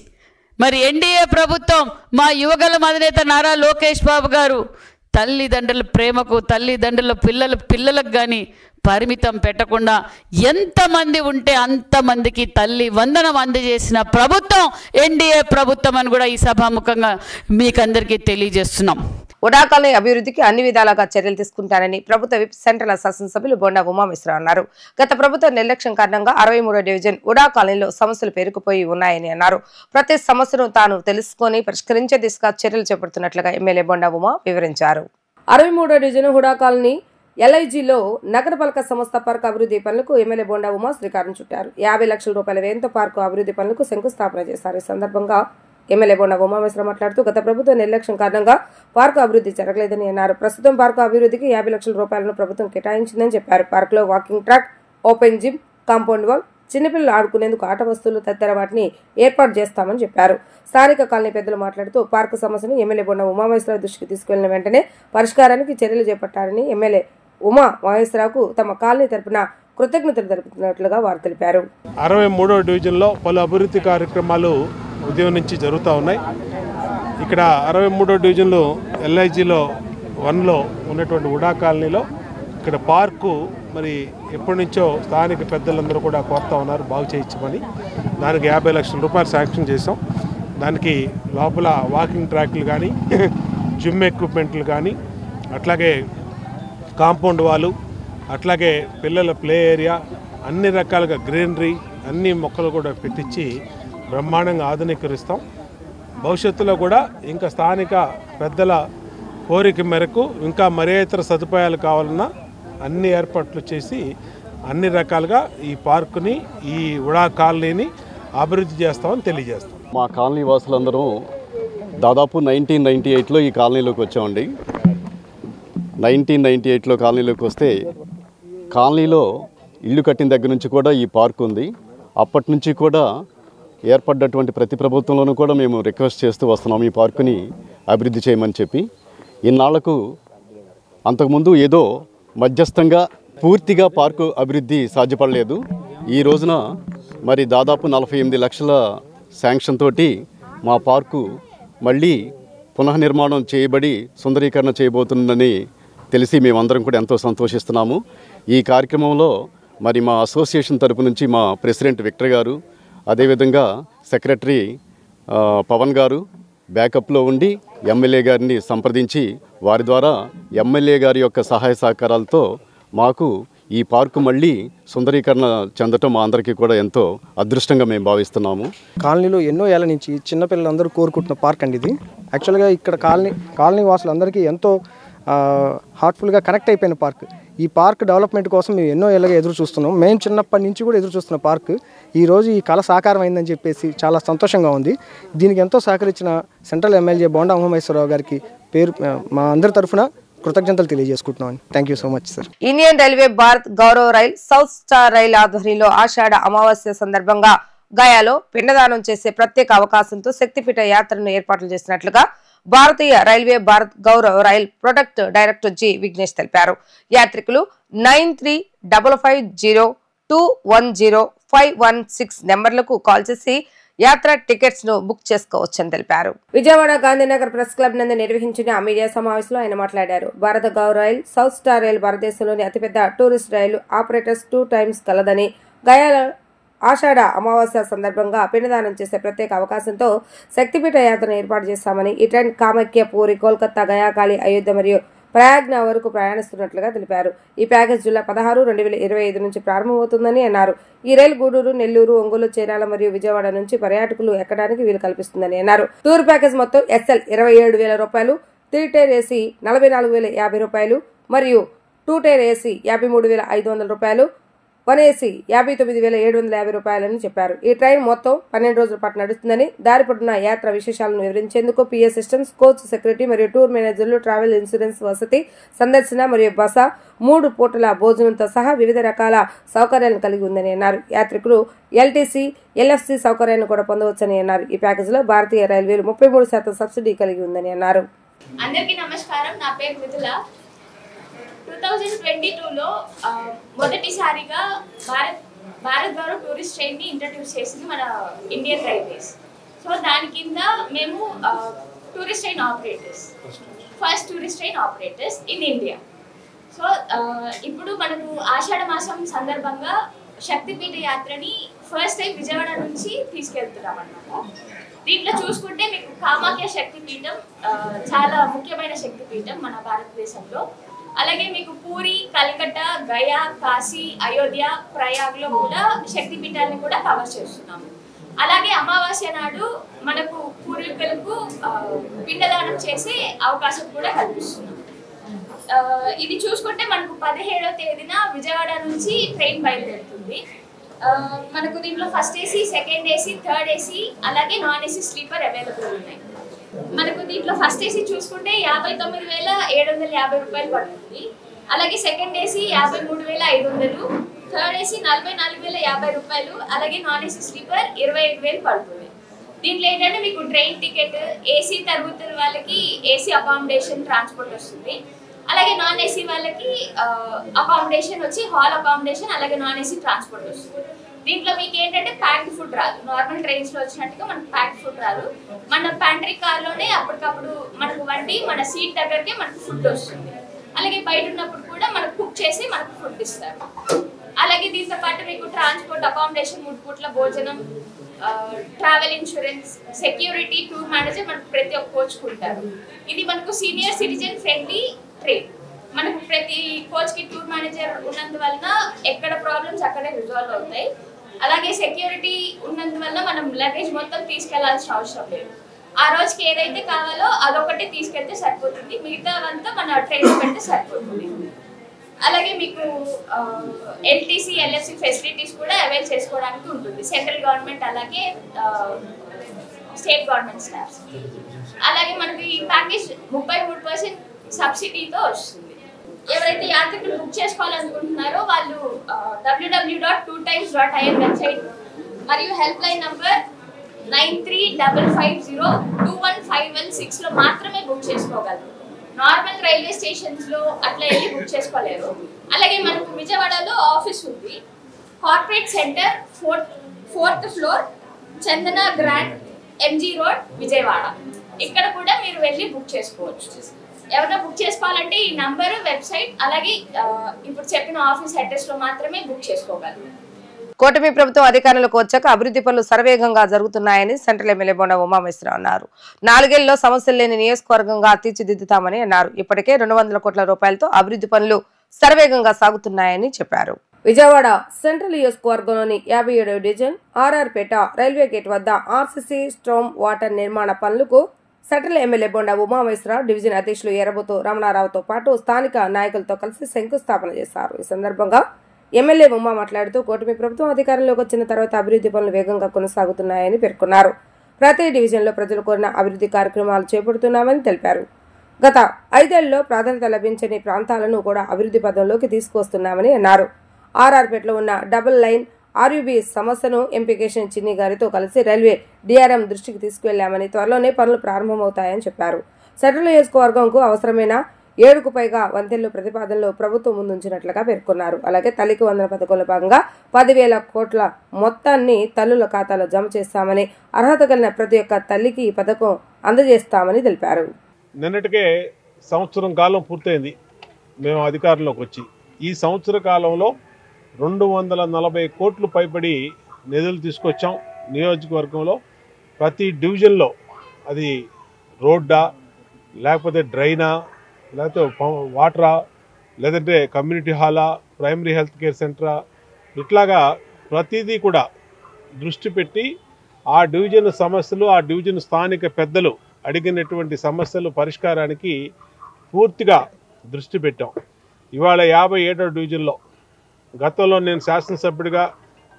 మరి ఎన్డీఏ ప్రభుత్వం మా యువగళం అధినేత నారా లోకేష్ బాబు గారు తల్లిదండ్రుల ప్రేమకు, తల్లిదండ్రుల పిల్లలకు కానీ పరిమితం పెట్టకుండా ఎంతమంది ఉంటే అంతమందికి తల్లి వందనం అందజేసిన ప్రభుత్వం ఎన్డీఏ ప్రభుత్వం అని కూడా ఈ సభాముఖంగా మీకందరికీ తెలియజేస్తున్నాం. ఉడా కాలనీ అభివృద్ధికి అన్ని విధాలుగా చర్యలు తీసుకుంటానని ప్రభుత్వ విప్ సెంట్రల్ శాసనసభ్యులు బొండా ఉమామేశ్వరరావు అన్నారు. గత ప్రభుత్వ నిర్లక్ష్యం కారణంగా 63వ డివిజన్ ఉడా కాలనీలో సమస్యలు పేరుకుపోయి ఉన్నాయని అన్నారు. ప్రతి సమస్యను తాను తెలుసుకొని పరిష్కరించే దిశగా చర్యలు చేపడుతున్నట్లుగా ఎమ్మెల్యే బొండా ఉమా వివరించారు. 63వ డివిజన్ హుడా కాలనీ ఎల్ఐజీలో నగరపాలక సంస్థ పార్క్ అభివృద్ధి పనులకు ఎమ్మెల్యే బొండా ఉమా శ్రీకారం చుట్టారు. 50 లక్షల రూపాయల వ్యయంతో పార్కు అభివృద్ధి పనులకు శంకుస్థాపన చేశారు. ఈ సందర్భంగా ఎమ్మెల్యే బొండా ఉమామేశ్వరరావు మాట్లాడుతూ గత ప్రభుత్వ నిర్లక్ష్యం కారణంగా పార్కు అభివృద్ధి జరగలేదని అన్నారు. ప్రస్తుతం పార్కు అభివృద్ధికి 50 లక్షల రూపాయలను ప్రభుత్వం కేటాయించిందని చెప్పారు. పార్కులో walking track, open gym, compound wall, చిన్నపిల్లలు ఆడుకునేందుకు ఆట వస్తువులు తదితర వాటిని ఏర్పాటు చేస్తామని చెప్పారు. స్థానిక కాలనీ పెద్దలు మాట్లాడుతూ పార్కు సమస్యను ఎమ్మెల్యే బొండా ఉమామేశ్వరరావు దృష్టికి తీసుకెళ్లిన వెంటనే పరిష్కారానికి చర్యలు చేపట్టారని ఎమ్మెల్యే ఉమా మహేశ్వరరావుకు తమ కాలనీ తరపున కృతజ్ఞతలు తెలుపుతున్నట్లుగా వారు తెలిపారు. 63వ డివిజన్లో పలు అభివృద్ధి కార్యక్రమాలు ఉదయం నుంచి జరుగుతూ ఉన్నాయి. ఇక్కడ 63వ డివిజన్లో ఎల్ఐజీలో 1లో ఉన్నటువంటి ఉడా కాలనీలో ఇక్కడ పార్కు మరి ఎప్పటి నుంచో స్థానిక పెద్దలందరూ కూడా కోరుతూ ఉన్నారు బాగు చేయించమని. దానికి 50 లక్షల రూపాయలు శాంక్షన్ చేసాం. దానికి లోపల వాకింగ్ ట్రాక్లు కానీ, జిమ్ ఎక్విప్మెంట్లు కానీ, అట్లాగే కాంపౌండ్ వాలు, అట్లాగే పిల్లల ప్లే ఏరియా, అన్ని రకాలుగా గ్రీనరీ, అన్ని మొక్కలు కూడా పెట్టించి బ్రహ్మాండంగా ఆధునీకరిస్తాం. భవిష్యత్తులో కూడా ఇంకా స్థానిక పెద్దల కోరిక మేరకు ఇంకా మరే ఇతర సదుపాయాలు కావాలన్నా అన్ని ఏర్పాట్లు చేసి అన్ని రకాలుగా ఈ పార్కుని, ఈ ఉడా కాలనీని అభివృద్ధి చేస్తామని తెలియజేస్తాం. మా కాలనీ వాసులందరూ దాదాపు 1998లో ఈ కాలనీలోకి వచ్చామండి. 1998లో కాలనీలోకి వస్తే కాలనీలో ఇల్లు కట్టిన దగ్గర నుంచి కూడా ఈ పార్క్ ఉంది. అప్పటి నుంచి కూడా ఏర్పడ్డటువంటి ప్రతి ప్రభుత్వంలోనూ కూడా మేము రిక్వెస్ట్ చేస్తూ వస్తున్నాం ఈ పార్కుని అభివృద్ధి చేయమని చెప్పి. ఇన్నాళ్లకు అంతకుముందు ఏదో మధ్యస్థంగా పూర్తిగా పార్కు అభివృద్ధి సాధ్యపడలేదు. ఈ రోజున మరి దాదాపు 48 లక్షల శాంక్షన్ తోటి మా పార్కు మళ్ళీ పునఃనిర్మాణం చేయబడి సుందరీకరణ చేయబోతుందని తెలిసి మేమందరం కూడా ఎంతో సంతోషిస్తున్నాము. ఈ కార్యక్రమంలో మరి మా అసోసియేషన్ తరపు నుంచి మా ప్రెసిడెంట్ విక్టర్ గారు, అదేవిధంగా సెక్రటరీ పవన్ గారు బ్యాకప్లో ఉండి ఎమ్మెల్యే గారిని సంప్రదించి వారి ద్వారా ఎమ్మెల్యే గారి యొక్క సహాయ సహకారాలతో మాకు ఈ పార్కు మళ్ళీ సుందరీకరణ చెందటం మా అందరికీ కూడా ఎంతో అదృష్టంగా మేము భావిస్తున్నాము. కాలనీలో ఎన్నో ఏళ్ళ నుంచి చిన్నపిల్లలందరూ కోరుకుంటున్న పార్క్ అండి ఇది. యాక్చువల్గా ఇక్కడ కాలనీ వాసులందరికీ ఎంతో హార్ట్ఫుల్గా కనెక్ట్ అయిపోయిన పార్క్. ఈ పార్క్ డెవలప్మెంట్ కోసం మేము ఎన్నో ఏళ్ళగా ఎదురు చూస్తున్నాం. మేము చిన్నప్పటి నుంచి కూడా ఎదురు చూస్తున్న పార్క్ ఈరోజు ఈ కళ సాకారం అయిందని చెప్పేసి చాలా సంతోషంగా ఉంది. దీనికి ఎంతో సహకరించిన సెంట్రల్ ఎమ్మెల్యే బోండా ఉమామహేశ్వరరావు గారికి మా అందరి తరఫున కృతజ్ఞతలు తెలియజేసుకుంటున్నాం. Thank you so much sir. Indian railway Bharat Gaurav rail south star rail ఆధ్వర్యంలో ఆషాఢ అమావాస్య సందర్భంగా గయాలో పిండదానం చేసే ప్రత్యేక అవకాశంతో శక్తిపీఠ యాత్రను ఏర్పాట్లు చేసినట్లుగా భారతీయ railway Bharat Gaurav rail product director G Vignesh తెలిపారు. యాత్రికులు 9355021051 నెంబర్లకు కాల్ చేసి యాత్ర టికెట్స్ ను బుక్ చేసుకోవచ్చని తెలిపారు. విజయవాడ గాంధీనగర్ ప్రెస్ క్లబ్ నందు నిర్వహించిన మీడియా సమావేశంలో ఆయన మాట్లాడారు. భారత Gaurav rail south star rail భారతదేశంలోని అతిపెద్ద టూరిస్ట్ రైలు ఆపరేటర్స్ 2 times కలదని, గయాల ఆషాఢ అమావాస్య సందర్భంగా పిండదానం చేసే ప్రత్యేక అవకాశంతో శక్తిపీఠ యాత్రను ఏర్పాటు చేశామని, ఈ ట్రైన్ కామాఖ్య, పూరి, కోల్కతా, గయాకాళి, అయోధ్య మరియు ప్రయాగ్న వరకు ప్రయాణిస్తున్నట్లుగా తెలిపారు. ఈ ప్యాకేజ్ జూలై 16, 2025 నుంచి ప్రారంభమవుతుందని అన్నారు. ఈ రైలు గూడూరు, నెల్లూరు, ఒంగోలు, చీరాల మరియు విజయవాడ నుంచి పర్యాటకులు ఎక్కడానికి వీలు కల్పిస్తుందని అన్నారు. టూర్ ప్యాకేజ్ మొత్తం SL 27,000 రూపాయలు, 3 tier AC 44,050 రూపాయలు మరియు 2 tier AC 53,500 రూపాయలు, 1 AC 59,750 రూపాయలని చెప్పారు. ఈ ట్రైన్ మొత్తం 12 రోజుల పాటు నడుస్తుందని, దారి పొడవునా యాత్ర విశేషాలను వివరించేందుకు PA సిస్టమ్స్, కోచ్, సెక్యూరిటీ మరియు టూర్ మేనేజర్లు, ట్రావెల్ ఇన్సూరెన్స్, వసతి, సందర్శన మరియు బస, 3 పూటల భోజనంతో సహా వివిధ రకాల సౌకర్యాలను కలిగి ఉందని అన్నారు. యాత్రికులు LTC, LFC సౌకర్యాన్ని కూడా పొందవచ్చని అన్నారు. ఈ ప్యాకేజీలో భారతీయ రైల్వేలు 33% సబ్సిడీ కలిగి ఉందని అన్నారు. అందరికీ నమస్కారం. నా పేరు మిథుల. 2022లో మొదటిసారిగా భారత్ గౌరవ్ టూరిస్ట్ ట్రైన్ని ఇంట్రడ్యూస్ చేసింది మన ఇండియన్ రైల్వేస్. సో దాని కింద మేము tourist train operators, first tourist train operators in India. So ఇప్పుడు మనకు ఆషాఢ మాసం సందర్భంగా శక్తిపీఠ యాత్రని ఫస్ట్ టైం విజయవాడ నుంచి తీసుకెళ్తున్నాం అన్నమాట. దీంట్లో చూసుకుంటే మీకు కామాఖ్య శక్తిపీఠం చాలా ముఖ్యమైన శక్తిపీఠం మన భారతదేశంలో. అలాగే మీకు పూరి, కల్కట్టా, గయా, కాశీ, అయోధ్య, ప్రయాగ్లో కూడా శక్తిపీఠాలను కూడా కవర్ చేస్తున్నాము. అలాగే అమావాస్య నాడు మనకు పూర్వీకులకు పిండదానం చేసే అవకాశం కూడా కల్పిస్తున్నాం. ఇది చూసుకుంటే మనకు 17వ తేదీన విజయవాడ నుంచి ట్రైన్ బయలుదేరుతుంది. మనకు దీంట్లో first AC, second AC, third AC అలాగే నాన్ AC స్లీపర్ అవైలబుల్ ఉన్నాయి. మనకు దీంట్లో ఫస్ట్ AC చూసుకుంటే 59,750 రూపాయలు పడుతుంది. అలాగే సెకండ్ AC 53,500, థర్డ్ AC 44,050 రూపాయలు, అలాగే నాన్ AC స్లీపర్ 25,000 పడుతుంది. దీంట్లో ఏంటంటే మీకు ట్రైన్ టికెట్, AC తరగతుల వాళ్ళకి AC అకామిడేషన్, ట్రాన్స్పోర్ట్ వస్తుంది. అలాగే నాన్ AC వాళ్ళకి అకామిడేషన్ వచ్చి హాల్ అకామిడేషన్, అలాగే నాన్ AC ట్రాన్స్పోర్ట్ వస్తుంది. దీంట్లో మీకు ఏంటంటే ప్యాక్డ్ ఫుడ్ రాదు. నార్మల్ ట్రైన్స్లో వచ్చినట్టుగా మనకు ప్యాక్డ్ ఫుడ్ రాదు. మన ప్యాంట్రీ కార్లోనే అప్పటికప్పుడు మనకు వండి మన సీట్ దగ్గరకే మనకు ఫుడ్ వస్తుంది. అలాగే బయట ఉన్నప్పుడు కూడా మనకు కుక్ చేసి మనకు ఫుడ్ ఇస్తారు. అలాగే దీంతో పాటు మీకు ట్రాన్స్పోర్ట్, అకామిడేషన్, 3 పూట్ల భోజనం, travel insurance, security, tour manager మనకు ప్రతి ఒక్క కోచ్కుంటారు. ఇది మనకు సీనియర్ సిటిజన్ ఫ్రెండ్లీ ట్రైన్. మనకు ప్రతి కోచ్కి టూర్ మేనేజర్ ఉన్నందువలన ఎక్కడ ప్రాబ్లమ్స్ అక్కడే రిజాల్వ్ అవుతాయి. అలాగే సెక్యూరిటీ ఉన్నందువల్ల మనం లగేజ్ మొత్తం తీసుకెళ్లాల్సిన అవసరం లేదు. ఆ రోజుకి ఏదైతే కావాలో అదొకటి తీసుకెళ్తే సరిపోతుంది, మిగతావంతా మన ట్రైన్లో పెడితే సరిపోతుంది. అలాగే మీకు LTC, LFC ఫెసిలిటీస్ కూడా అవైల్ చేసుకోవడానికి ఉంటుంది, సెంట్రల్ గవర్నమెంట్ అలాగే స్టేట్ గవర్నమెంట్ స్టాఫ్స్. అలాగే మనకి ఈ ప్యాకేజ్ 33% సబ్సిడీతో వస్తుంది. ఎవరైతే యాత్రికులు బుక్ చేసుకోవాలనుకుంటున్నారో వాళ్ళు www.2times.in వెబ్సైట్ మరియు హెల్ప్ లైన్ నంబర్ 9355021516లో మాత్రమే బుక్ చేసుకోగలరు. నార్మల్ రైల్వే స్టేషన్స్లో అట్లా వెళ్ళి బుక్ చేసుకోలేరు. అలాగే మనకు విజయవాడలో ఆఫీస్ ఉంది, కార్పొరేట్ సెంటర్, 4th ఫ్లోర్, చందన గ్రాండ్, MG రోడ్, విజయవాడ. ఇక్కడ కూడా మీరు వెళ్ళి బుక్ చేసుకోవచ్చు. ఎవరైనా బుక్ చేసుకోవాలంటే ఈ నంబరు, వెబ్సైట్ అలాగే ఇప్పుడు చెప్పిన ఆఫీస్ అడ్రస్లో మాత్రమే బుక్ చేసుకోగలరు. కూటమి ప్రభుత్వం అధికారంలోకి వచ్చాక అభివృద్ధి పనులు శరవేగంగా జరుగుతున్నాయని సెంట్రల్ ఎమ్మెల్యే బొండా ఉమామేశ్వరరావు అన్నారు. 4 ఏళ్లలో సమస్యలు లేని నియోజకవర్గంగా తీర్చిదిద్దుతామని అన్నారు. ఇప్పటికే 200 కోట్ల రూపాయలతో అభివృద్ధి పనులు శరవేగంగా సాగుతున్నాయని చెప్పారు. విజయవాడ సెంట్రల్ నియోజకవర్గంలోని 57వ డివిజన్ ఆర్ఆర్పేట రైల్వే గేట్ వద్ద ఆర్సీసీ స్ట్రోమ్ వాటర్ నిర్మాణ పనులకు central MLA Bonda Umameswara Rao division అధ్యక్షులు ఎర్రబోతు రమణారావుతో పాటు స్థానిక నాయకులతో కలిసి శంకుస్థాపన చేశారు. ఈ సందర్భంగా ఎమ్మెల్యే ఉమా మాట్లాడుతూ కూటమి ప్రభుత్వం అధికారంలోకి వచ్చిన తర్వాత అభివృద్ధి పనులు వేగంగా కొనసాగుతున్నాయని పేర్కొన్నారు. ప్రతి డివిజన్లో ప్రజలు కోరిన అభివృద్ధి కార్యక్రమాలు చేపడుతున్నామని తెలిపారు. గత 5 ఏళ్లలో ప్రాధాన్యత లభించని ప్రాంతాలను కూడా అభివృద్ధి పదంలోకి తీసుకొస్తున్నామని అన్నారు. ఆర్ఆర్పేటలో ఉన్న డబుల్ లైన్ ఆర్యూబీ సమస్యను ఎంపీ కేశన్ చిన్ని గారితో కలిసి రైల్వే డిఆర్ఎం దృష్టికి తీసుకువెళ్లామని త్వరలోనే పనులు ప్రారంభమవుతాయని చెప్పారు. సెంట్రల్ నియోజకవర్గంకు అవసరమైన 7కు పైగా వంతెనలు ప్రతిపాదనలు ప్రభుత్వం ముందుంచినట్లుగా పేర్కొన్నారు. అలాగే తల్లికి వందన పథకంలో భాగంగా 10,000 కోట్ల మొత్తాన్ని తల్లుల ఖాతాలో జమ చేస్తామని, అర్హత కలిగిన ప్రతి ఒక్క తల్లికి ఈ పథకం అందజేస్తామని తెలిపారు. నిన్నటికే సంవత్సరం కాలం పూర్తయింది మేము అధికారంలోకి వచ్చి. ఈ సంవత్సర కాలంలో 240 కోట్లు పైబడి నిధులు తీసుకొచ్చాం. నియోజకవర్గంలో ప్రతి డివిజన్లో అది రోడ్డా, లేకపోతే డ్రైనా, లేకపోతే వాటరా, లేదంటే కమ్యూనిటీ హాలా, ప్రైమరీ హెల్త్ కేర్ సెంటరా, ఇట్లాగా ప్రతిదీ కూడా దృష్టి పెట్టి ఆ డివిజన్ సమస్యలు, ఆ డివిజన్ స్థానిక పెద్దలు అడిగినటువంటి సమస్యలు పరిష్కారానికి పూర్తిగా దృష్టి పెట్టాం. ఇవాళ 57వ డివిజన్లో గతంలో నేను శాసనసభ్యుడిగా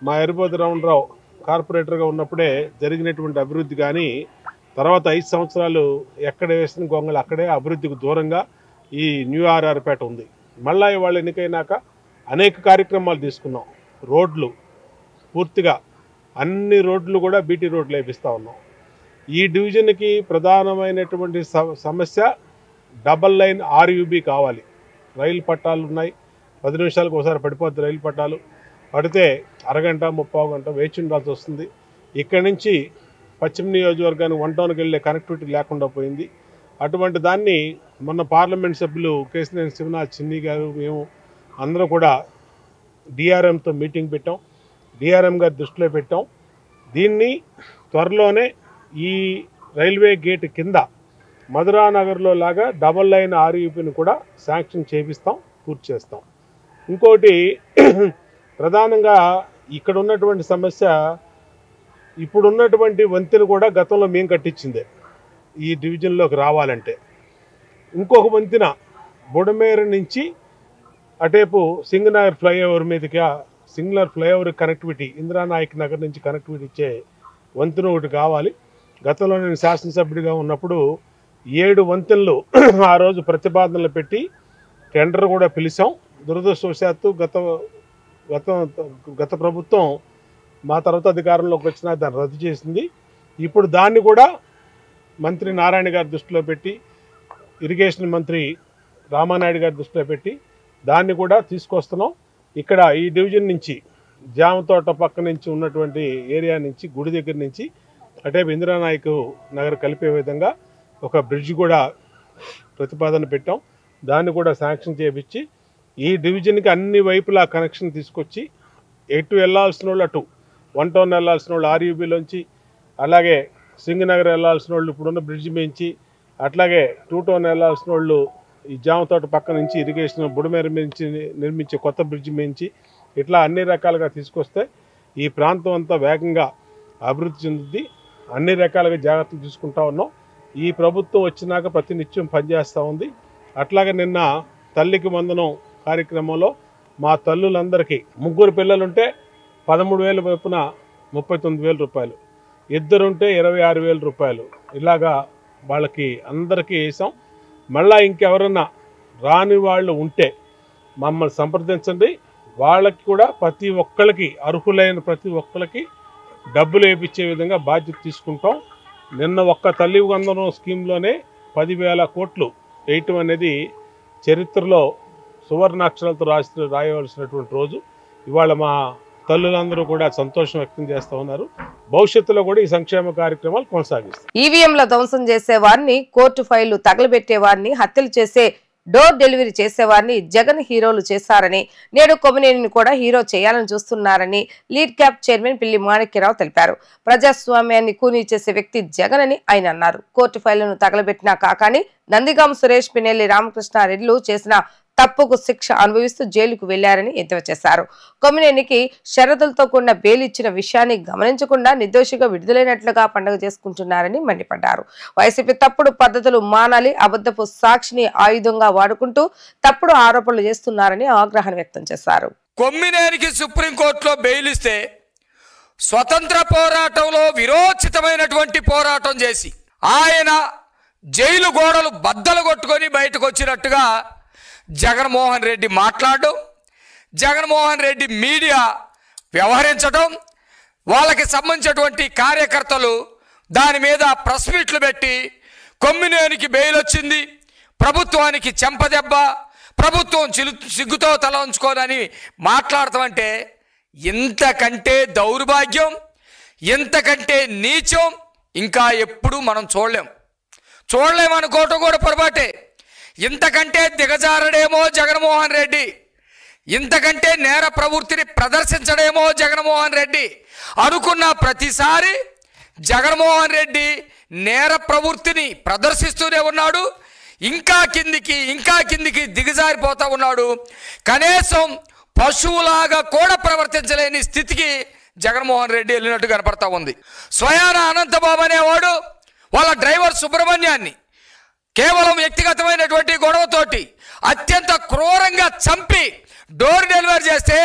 మా ఎర్రబోతు రమణరావు కార్పొరేటర్గా ఉన్నప్పుడే జరిగినటువంటి అభివృద్ధి కానీ తర్వాత 5 సంవత్సరాలు ఎక్కడ వేసిన గొంగళి అక్కడే అభివృద్ధికి దూరంగా ఈ న్యూ ఆర్ఆర్పేట ఉంది. మళ్ళీ ఇవాళ ఎన్నికైనాక అనేక కార్యక్రమాలు తీసుకున్నాం. రోడ్లు పూర్తిగా అన్ని రోడ్లు కూడా బీటీ రోడ్లు వేపిస్తూ ఉన్నాం. ఈ డివిజన్కి ప్రధానమైనటువంటి సమస్య డబల్ లైన్ ఆర్యూబీ కావాలి. రైలు పట్టాలు ఉన్నాయి, 10 నిమిషాలకు ఒకసారి పడిపోద్ది. రైలు పట్టాలు పడితే అరగంట 30 గంట వేచి ఉండాల్సి వస్తుంది. ఇక్కడి నుంచి పశ్చిమ నియోజకవర్గానికి 1 టౌన్కి వెళ్ళే కనెక్టివిటీ లేకుండా పోయింది. అటువంటి దాన్ని మొన్న పార్లమెంట్ సభ్యులు కేశినేని శివనాథ్ చిన్ని గారు మేము అందరూ కూడా డిఆర్ఎంతో మీటింగ్ పెట్టాం. డిఆర్ఎం గారి దృష్టిలో పెట్టాం. దీన్ని త్వరలోనే ఈ రైల్వే గేట్ కింద మధురానగర్లో లాగా డబల్ లైన్ ఆర్యూపీని కూడా శాంక్షన్ చేపిస్తాం, పూర్తి చేస్తాం. ఇంకోటి ప్రధానంగా ఇక్కడ ఉన్నటువంటి సమస్య, ఇప్పుడున్నటువంటి వంతెన కూడా గతంలో మేము కట్టించిందే ఈ డివిజన్లోకి రావాలంటే. ఇంకొక వంతెన బుడమేరు నుంచి అటేపు సింగనగర్ ఫ్లైఓవర్ మీదకి, సింగనగర్ ఫ్లైఓవర్ కనెక్టివిటీ, ఇందిరానాయక్ నగర్ నుంచి కనెక్టివిటీ ఇచ్చే వంతెన ఒకటి కావాలి. గతంలో నేను శాసనసభ్యుడిగా ఉన్నప్పుడు 7 వంతెనలు ఆ రోజు ప్రతిపాదనలు పెట్టి టెండర్ కూడా పిలిచాం. దురదృష్టవశాత్తు గత ప్రభుత్వం మా తర్వాత అధికారంలోకి వచ్చినా దాన్ని రద్దు చేసింది. ఇప్పుడు దాన్ని కూడా మంత్రి నారాయణ గారి దృష్టిలో పెట్టి, ఇరిగేషన్ మంత్రి రామానాయుడు గారి దృష్టిలో పెట్టి దాన్ని కూడా తీసుకొస్తున్నాం. ఇక్కడ ఈ డివిజన్ నుంచి జామతోట పక్క నుంచి ఉన్నటువంటి ఏరియా నుంచి, గుడి దగ్గర నుంచి అటే ఇందిరానాయక్ నగర్ కలిపే విధంగా ఒక బ్రిడ్జ్ కూడా ప్రతిపాదన పెట్టాం. దాన్ని కూడా శాంక్షన్ చేయించి ఈ డివిజన్కి అన్ని వైపులా కనెక్షన్ తీసుకొచ్చి ఎటు వెళ్ళాల్సిన వాళ్ళు అటు 1 టౌన్ వెళ్ళాల్సిన వాళ్ళు ఆర్యూబీలోంచి, అలాగే సింగనగర్ వెళ్ళాల్సిన వాళ్ళు ఇప్పుడున్న బ్రిడ్జ్ మేంచి, అట్లాగే 2 టౌన్ వెళ్ళాల్సిన వాళ్ళు ఈ జామతోట పక్క నుంచి ఇరిగేషన్ బుడమేర నుంచి నిర్మించే కొత్త బ్రిడ్జ్ మేంచి, ఇట్లా అన్ని రకాలుగా తీసుకొస్తే ఈ ప్రాంతం అంతా వేగంగా అభివృద్ధి చెందుద్ది. అన్ని రకాలుగా జాగ్రత్తలు తీసుకుంటా ఉన్నాం. ఈ ప్రభుత్వం వచ్చినాక ప్రతినిత్యం పనిచేస్తూ ఉంది. అట్లాగే నిన్న తల్లికి వందనం కార్యక్రమంలో మా తల్లులందరికీ 3 పిల్లలుంటే 13,000 వైపున 39,000 రూపాయలు, 2 ఉంటే 26,000 రూపాయలు, ఇలాగా వాళ్ళకి అందరికీ వేసాం. మళ్ళీ ఇంకెవరన్నా రాని వాళ్ళు ఉంటే మమ్మల్ని సంప్రదించండి. వాళ్ళకి కూడా ప్రతి ఒక్కరికి, అర్హులైన ప్రతి ఒక్కరికి డబ్బులు వేయించే విధంగా బాధ్యత తీసుకుంటాం. నిన్న ఒక్క తల్లి వందనం స్కీమ్లోనే 10,000 కోట్లు వేయటం అనేది చరిత్రలో సువర్ణాక్షరాలతో రాయవలసినటువంటి రోజు. ఇవాళ మా తల్లులందరూ కూడా సంతోషం వ్యక్తం చేస్తూ ఉన్నారు. భవిష్యత్తులో కూడా ఈ సంక్షేమ కార్యక్రమాలు కొనసాగిస్తారు. ఈవీఎంల ధ్వంసం చేసే వారిని, కోర్టు ఫైళ్లు తగలబెట్టే వారిని, హత్యలు చేసే డోర్ డెలివరీ చేసేవారిని జగన్ హీరోలు చేశారని, నేడు కొమ్మినేనిని కూడా హీరో చేయాలని చూస్తున్నారని లీడ్ క్యాప్ చైర్మన్ పిల్లి మాణిక్యరావు తెలిపారు. ప్రజాస్వామ్యాన్ని కూనీ చేసే వ్యక్తి జగన్ అని ఆయన అన్నారు. కోర్టు ఫైళ్లను తగలబెట్టిన కాకాని నందిగాం సురేష్, పిన్నెల్లి రామకృష్ణారెడ్డిలు చేసిన తప్పుకు శిక్ష అనుభవిస్తూ జైలుకు వెళ్లారని ఎద్దేవా చేశారు. కొమ్మినేనికి షరతులతో కూడిన బెయిల్ ఇచ్చిన విషయాన్ని గమనించకుండా నిర్దోషిగా విడుదలైనట్లుగా పండుగ చేసుకుంటున్నారని మండిపడ్డారు. వైసీపీ తప్పుడు పద్ధతులు మానాలి, అబద్ధపు సాక్షిని ఆయుధంగా వాడుకుంటూ తప్పుడు ఆరోపణలు చేస్తున్నారని ఆగ్రహం వ్యక్తం చేశారు. కొమ్మినేనికి సుప్రీంకోర్టులో బెయిల్ ఇస్తే స్వతంత్ర పోరాటంలో విరోచితమైనటువంటి పోరాటం చేసి ఆయన జైలు గోడలు బద్దలు కొట్టుకొని బయటకు వచ్చినట్టుగా జగన్మోహన్ రెడ్డి మాట్లాడడం, జగన్మోహన్ రెడ్డి మీడియా వ్యవహరించడం, వాళ్ళకి సంబంధించినటువంటి కార్యకర్తలు దాని మీద ప్రెస్ మీట్లు పెట్టి కొమ్మినేనికి బెయిల్ వచ్చింది, ప్రభుత్వానికి చెంపదెబ్బ, ప్రభుత్వం సిగ్గుతో తల ఉంచుకోనని మాట్లాడతామంటే ఇంతకంటే దౌర్భాగ్యం, ఇంతకంటే నీచం ఇంకా ఎప్పుడు మనం చూడలేమనుకోవటం కూడా పొరపాటే. ఇంతకంటే దిగజారడేమో జగన్మోహన్ రెడ్డి, ఇంతకంటే నేర ప్రవృత్తిని ప్రదర్శించడేమో జగన్మోహన్ రెడ్డి అనుకున్న ప్రతిసారి జగన్మోహన్ రెడ్డి నేర ప్రవృత్తిని ప్రదర్శిస్తూనే ఉన్నాడు. ఇంకా కిందికి దిగజారిపోతూ ఉన్నాడు. కనీసం పశువులాగా కూడా ప్రవర్తించలేని స్థితికి జగన్మోహన్ రెడ్డి వెళ్ళినట్టు కనపడతా ఉంది. స్వయాన అనంతబాబు అనేవాడు వాళ్ళ డ్రైవర్ సుబ్రహ్మణ్యాన్ని కేవలం వ్యక్తిగతమైనటువంటి గొడవతోటి అత్యంత క్రూరంగా చంపి డోర్ డెలివరీ చేస్తే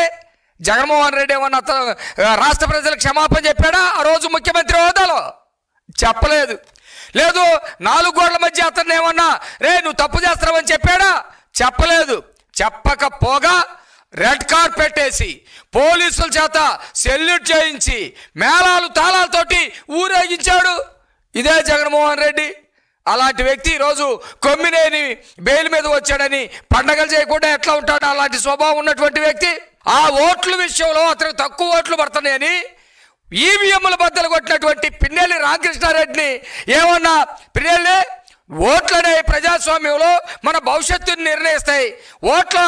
జగన్మోహన్ రెడ్డి ఏమన్నా రాష్ట్ర ప్రజలకు క్షమాపణ చెప్పాడా? ఆ రోజు ముఖ్యమంత్రి హోదాలో చెప్పలేదు. లేదు 4 గోడల మధ్య అతన్ని ఏమన్నా రే నువ్వు తప్పు చేస్తున్నావని చెప్పాడా? చెప్పలేదు. చెప్పకపోగా రెడ్ కార్పెట్ వేసి పోలీసుల చేత సెల్యూట్ చేయించి మేళాలు తాళాలతోటి ఊరేగించాడు ఇదే జగన్మోహన్ రెడ్డి. అలాంటి వ్యక్తి ఈరోజు కొమ్మినేని బెయిల్ మీద వచ్చాడని పండగలు చేయకుండా ఎట్లా ఉంటాడు? అలాంటి స్వభావం ఉన్నటువంటి వ్యక్తి. ఆ ఓట్ల విషయంలో అతనికి తక్కువ ఓట్లు పడుతున్నాయని ఈవీఎంల బద్దలు కొట్టినటువంటి పిన్నెల్లి రామకృష్ణారెడ్డిని ఏమన్నా, పిన్నెల్లి ఓట్లనే ప్రజాస్వామ్యంలో మన భవిష్యత్తుని నిర్ణయిస్తాయి, ఓట్ల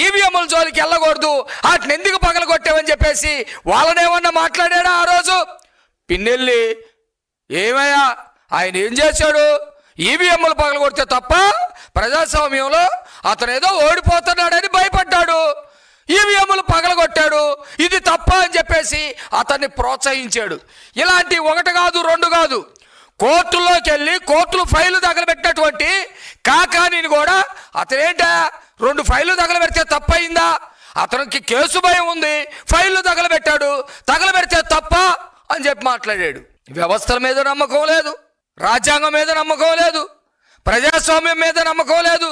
ఈవీఎంల జోలికి వెళ్ళకూడదు, వాటిని ఎందుకు పగలగొట్టామని చెప్పేసి వాళ్ళనేమన్నా మాట్లాడాడా ఆ రోజు? పిన్నెల్లి ఏమయ్యా ఆయన ఏం చేశాడు? ఈవీఎంలు పగలగొడితే తప్ప ప్రజాస్వామ్యంలో అతను ఏదో ఓడిపోతున్నాడని భయపడ్డాడు, ఈవీఎంలు పగలగొట్టాడు, ఇది తప్ప అని చెప్పేసి అతన్ని ప్రోత్సహించాడు. ఇలాంటి 1 కాదు 2 కాదు, కోర్టుల్లోకి వెళ్ళి కోర్టులు ఫైలు తగలబెట్టినటువంటి కాకానిని కూడా అతనేంటా 2 ఫైళ్ళు తగలబెడితే తప్పయిందా? అతనికి కేసు భయం ఉంది, ఫైళ్ళు తగలబెట్టాడు, తగలబెడితే తప్ప అని చెప్పి మాట్లాడాడు. వ్యవస్థల మీద నమ్మకం లేదు, రాజ్యాంగం మీద నమ్మకం లేదు, ప్రజాస్వామ్యం మీద నమ్మకం లేదు.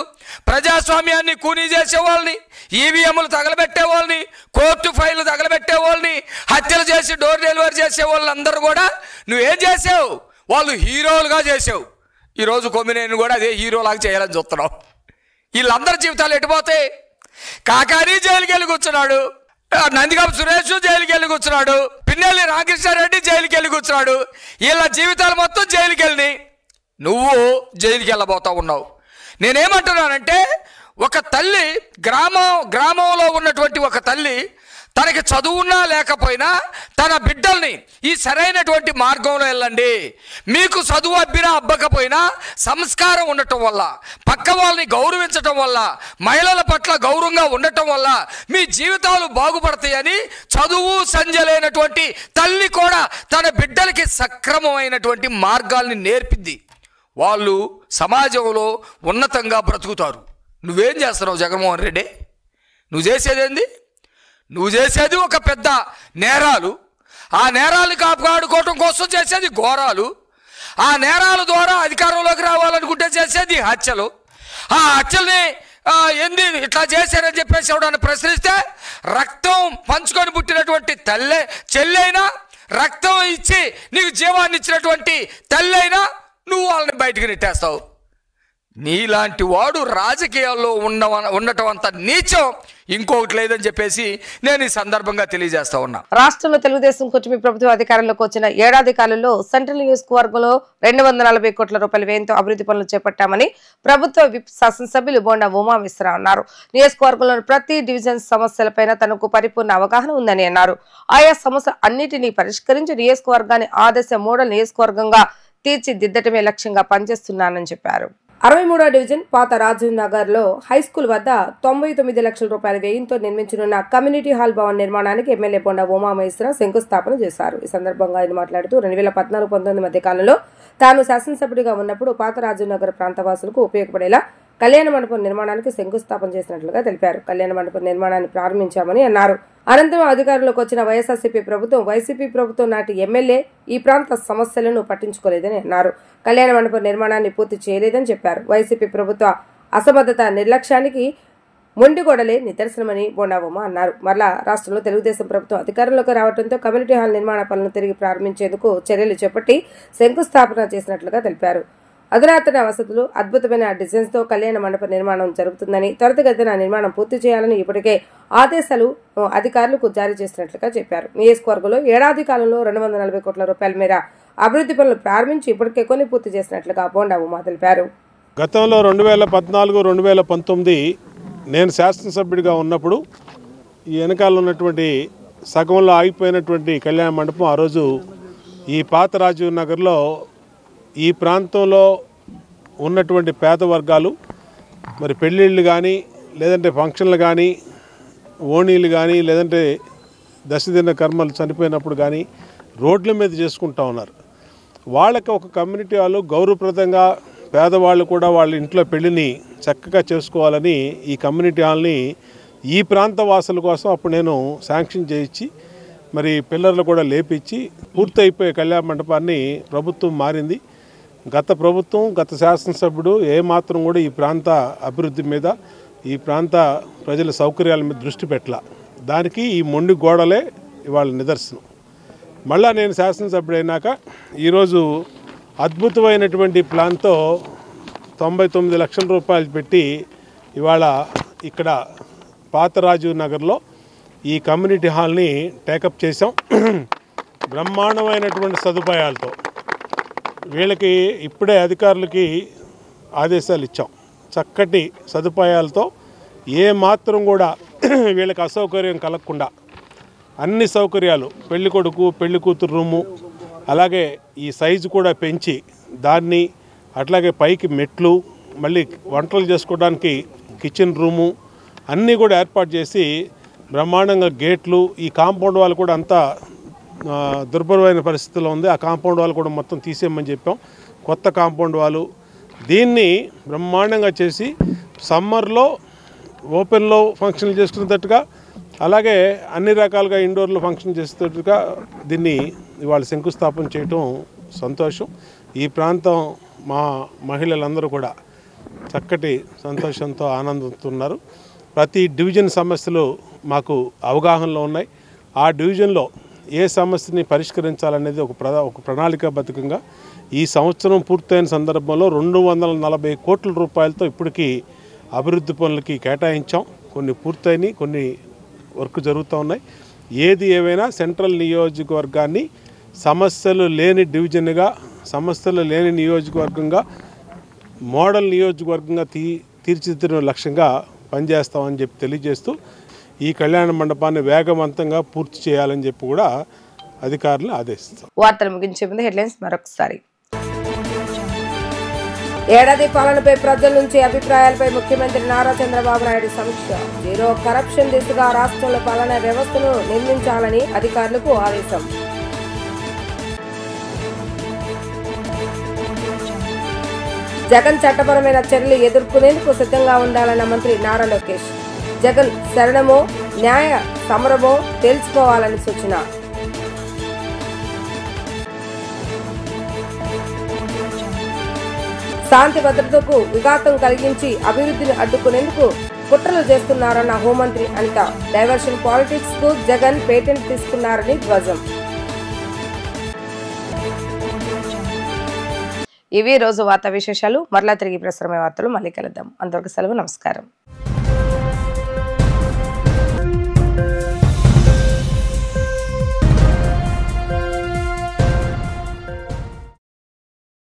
ప్రజాస్వామ్యాన్ని కూనీ చేసే వాళ్ళని, ఈవీఎంలు తగలబెట్టే వాళ్ళని, కోర్టు ఫైళ్ళు తగలబెట్టే వాళ్ళని, హత్యలు చేసి డోర్ డెలివరీ చేసే వాళ్ళందరూ కూడా నువ్వేం చేసావు? వాళ్ళు హీరోలుగా చేసావు. ఈరోజు కొమ్మినేని కూడా అదే హీరోలాగా చేయాలని చూస్తున్నావు. వీళ్ళందరి జీవితాలు ఎటుపోతాయి? కాకాని జైలుకి వెళ్ళి కూర్చున్నాడు, నందిగాం సురేష్ జైలుకి వెళ్ళి కూర్చున్నాడు, పిన్నెల్లి రామకృష్ణారెడ్డి జైలుకి వెళ్ళి కూర్చున్నాడు. వీళ్ళ జీవితాలు మొత్తం జైలుకి వెళ్ళి నువ్వు జైలుకి వెళ్ళబోతా ఉన్నావు. నేనేమంటున్నానంటే ఒక తల్లి గ్రామంలో ఉన్నటువంటి ఒక తల్లి తనకి చదువున్నా లేకపోయినా తన బిడ్డల్ని ఈ సరైనటువంటి మార్గంలో వెళ్ళండి, మీకు చదువు అబ్బకపోయినా సంస్కారం ఉండటం వల్ల, పక్క వాళ్ళని గౌరవించటం వల్ల, మహిళల పట్ల గౌరవంగా ఉండటం వల్ల మీ జీవితాలు బాగుపడతాయని చదువు సంజలైనటువంటి తల్లి కూడా తన బిడ్డలకి సక్రమమైనటువంటి మార్గాల్ని నేర్పింది. వాళ్ళు సమాజంలో ఉన్నతంగా బ్రతుకుతారు. నువ్వేం చేస్తున్నావు జగన్మోహన్ రెడ్డి? నువ్వు చేసేదేంది? నువ్వు చేసేది ఒక పెద్ద నేరాలు, ఆ నేరాలు కాపాడుకోవటం కోసం చేసేది ఘోరాలు, ఆ నేరాల ద్వారా అధికారంలోకి రావాలనుకుంటే చేసేది హత్యలు. ఆ హత్యల్ని ఏంది ఇట్లా చేశారని చెప్పేసి ఎవడన్నా ప్రశ్నిస్తే రక్తం పంచుకొని పుట్టినటువంటి చెల్లైనా, రక్తం ఇచ్చి నీకు జీవాన్ని ఇచ్చినటువంటి తల్లైనా నువ్వు వాళ్ళని బయటకు నెట్టేస్తావు. నీలాంటి వాడు రాజకీయాల్లో ఉండటం అంత నీచం ఇంకొకటి లేదని చెప్పేసి నేను ఈ సందర్భంగా తెలియజేస్తా ఉన్నా. రాష్ట్రంలో తెలుగుదేశం కూటమి ప్రభుత్వం అధికారంలోకి వచ్చిన ఏడాది కాలంలో సెంట్రల్ నియోజకవర్గంలో 240 కోట్ల రూపాయల వ్యయంతో అభివృద్ధి పనులు చేపట్టామని ప్రభుత్వ విప్ శాసనసభ్యులు బోండా ఉమామేశ్వరరావు అన్నారు. నియోజకవర్గంలోని ప్రతి డివిజన్ సమస్యలపైన తనకు పరిపూర్ణ అవగాహన ఉందని అన్నారు. ఆయా సమస్యలు అన్నిటినీ పరిష్కరించి నియోజకవర్గాన్ని ఆదర్శ మోడల్ నియోజకవర్గంగా తీర్చిదిద్దటమే లక్ష్యంగా పనిచేస్తున్నానని చెప్పారు. 63వ డివిజన్ పాత రాజీవ్ నగర్ లో హైస్కూల్ వద్ద 99 లక్షల రూపాయల వ్యయంతో నిర్మించనున్న కమ్యూనిటీ హాల్ భవన్ నిర్మాణానికి ఎమ్మెల్యే బొండా ఉమామేశ్వరరావు శంకుస్థాపన చేశారు. ఈ సందర్భంగా ఆయన మాట్లాడుతూ 2014-19 మధ్య కాలంలో తాను శాసనసభ్యుడిగా ఉన్నప్పుడు పాత రాజీవ్ నగర్ ప్రాంతవాసులకు ఉపయోగపడేలా కళ్యాణ మండపం నిర్మాణానికి శంకుస్థాపన చేసినట్లుగా తెలిపారు. కళ్యాణ మండపం నిర్మాణాన్ని ప్రారంభించామని అన్నారు. అనంతరం అధికారంలోకి వచ్చిన వైఎస్ఆర్సీపీ ప్రభుత్వం వైసీపీ ప్రభుత్వం నాటి ఎమ్మెల్యే ఈ ప్రాంత సమస్యలను పట్టించుకోలేదని అన్నారు. కళ్యాణ మండపం నిర్మాణాన్ని పూర్తి చేయలేదని చెప్పారు. వైసీపీ ప్రభుత్వ అసమర్థత నిర్లక్ష్యానికి మొండిగోడలే నిదర్శనమని బోండా ఉమ అన్నారు. మరలా రాష్ట్రంలో తెలుగుదేశం ప్రభుత్వం అధికారంలోకి రావడంతో కమ్యూనిటీ హాల్ నిర్మాణ పనులను తిరిగి ప్రారంభించేందుకు చర్యలు చేపట్టి శంకుస్థాపన చేసినట్లుగా తెలిపారు. అధునాతన వసతులు, అద్భుతమైన డిజైన్స్ తో కళ్యాణ మండప నిర్మాణం జరుగుతుందని, త్వరితగతిన నిర్మాణం పూర్తి చేయాలని ఇప్పటికే ఆదేశాలు అధికారులకు జారీ చేసినట్లుగా చెప్పారు. నియోజకవర్గంలో ఏడాది కాలంలో 240 కోట్ల రూపాయల మేర అభివృద్ధి పనులు ప్రారంభించి ఇప్పటికే కొన్ని పూర్తి చేసినట్లుగా బోండా ఉమా తెలిపారు. గతంలో 2014-2019 నేను శాసనసభ్యుడిగా ఉన్నప్పుడు ఈ వెనకాల ఉన్నటువంటి సగంలో ఆగిపోయినటువంటి కళ్యాణ మండపం ఆ రోజు ఈ పాత రాజీవ్ నగర్లో ఈ ప్రాంతంలో ఉన్నటువంటి పేద వర్గాలు మరి పెళ్ళిళ్ళు కానీ లేదంటే ఫంక్షన్లు కానీ ఓణీలు కానీ లేదంటే దశదిన కర్మలు చనిపోయినప్పుడు కానీ రోడ్ల మీద చేసుకుంటూ ఉన్నారు. వాళ్ళకి ఒక కమ్యూనిటీ వాళ్ళు గౌరవప్రదంగా పేదవాళ్ళు కూడా వాళ్ళ ఇంట్లో పెళ్ళిని చక్కగా చేసుకోవాలని ఈ కమ్యూనిటీ హాల్ని ఈ ప్రాంత వాసుల కోసం అప్పుడు నేను శాంక్షన్ చేయించి మరి పిల్లర్లు కూడా లేపించి పూర్తయిపోయే కళ్యాణ మండపాన్ని ప్రభుత్వం మారింది. గత ప్రభుత్వం గత శాసనసభ్యుడు ఏమాత్రం కూడా ఈ ప్రాంత అభివృద్ధి మీద ఈ ప్రాంత ప్రజల సౌకర్యాల మీద దృష్టి పెట్టాల. దానికి ఈ మొండి గోడలే ఇవాళ నిదర్శనం. మళ్ళా నేను శాసనసభ్యుడైనాక ఈరోజు అద్భుతమైనటువంటి ప్లాన్తో 99 లక్షల రూపాయలు పెట్టి ఇవాళ ఇక్కడ పాత రాజీవ్ నగర్లో ఈ కమ్యూనిటీ హాల్ని టేకప్ చేసాం. బ్రహ్మాండమైనటువంటి సదుపాయాలతో వీళ్ళకి ఇప్పుడే అధికారులకి ఆదేశాలు ఇచ్చాం. చక్కటి సదుపాయాలతో ఏ మాత్రం కూడా వీళ్ళకి అసౌకర్యం కలగకుండా అన్ని సౌకర్యాలు, పెళ్లి కొడుకు పెళ్లి కూతురు రూము, అలాగే ఈ సైజు కూడా పెంచి దాన్ని అట్లాగే పైకి మెట్లు, మళ్ళీ వంటలు చేసుకోవడానికి కిచెన్ రూము అన్నీ కూడా ఏర్పాటు చేసి బ్రహ్మాండంగా గేట్లు, ఈ కాంపౌండ్ వాళ్ళు కూడా అంతా దుర్భరమైన పరిస్థితిలో ఉంది. ఆ కాంపౌండ్ వాళ్ళు కూడా మొత్తం తీసేయమని చెప్పాం. కొత్త కాంపౌండ్ వాళ్ళు దీన్ని బ్రహ్మాండంగా చేసి సమ్మర్లో ఓపెన్లో ఫంక్షన్లు చేసుకునేటట్టుగా అలాగే అన్ని రకాలుగా ఇండోర్లో ఫంక్షన్ చేసేటట్టుగా దీన్ని ఇవాళ శంకుస్థాపన చేయటం సంతోషం. ఈ ప్రాంతం మా మహిళలందరూ కూడా చక్కటి సంతోషంతో ఆనందంతో ఉన్నారు. ప్రతి డివిజన్ సమస్యలు మాకు అవగాహనలో ఉన్నాయి. ఆ డివిజన్లో ఏ సమస్యని పరిష్కరించాలనేది ఒక ప్రణాళికాబద్ధంగా ఈ సంవత్సరం పూర్తయిన సందర్భంలో 240 కోట్ల రూపాయలతో ఇప్పటికీ అభివృద్ధి పనులకి కేటాయించాం. కొన్ని పూర్తయినాయి, కొన్ని వర్క్ జరుగుతూ ఉన్నాయి. ఏది ఏవైనా సెంట్రల్ నియోజకవర్గాన్ని సమస్యలు లేని డివిజన్గా, సమస్యలు లేని నియోజకవర్గంగా, మోడల్ నియోజకవర్గంగా తీర్చిదిద్దడం లక్ష్యంగా పనిచేస్తామని చెప్పి తెలియజేస్తూ ఈ కళ్యాణ మండపాన్ని వేగవంతంగా పూర్తి చేయాలని చెప్పి కూడా అధికారులు ఆదేశిస్తాం. వార్తలు ముగించే ముందు హెడ్లైన్స్ మరొకసారి. ఏడాది పాలనపై ప్రజల నుంచి అభిప్రాయాలపై ముఖ్యమంత్రి నారా చంద్రబాబు నాయుడు సమీక్ష. జీరో కరప్షన్ దిశగా రాష్ట్రంలో పాలనా వ్యవస్థను నిర్మించాలని అధికారులకు ఆదేశం. జగన్ చట్టపరమైన చర్యలు ఎదుర్కొనేందుకు సిద్ధంగా ఉండాలన్న మంత్రి నారా లోకేష్. జగన్ శరణమో న్యాయ సమరమో తెలుసుకోవాలని సూచన. శాంతి భద్రతకు విఘాతం కలిగించి అభివృద్ధిని అడ్డుకునేందుకు కుట్రలు చేస్తున్నారన్న హోంమంత్రి అనిత. డైవర్షన్ పాలిటిక్స్ కు జగన్ పేటెంట్ తీసుకున్నారని ధ్వజం. ఇవి రోజు వార్తా విశేషాలు. మరలా తిరిగి ప్రసారమైన వార్తలు మళ్ళీ కలుద్దాం. అంతవరకు సెలవు. నమస్కారం.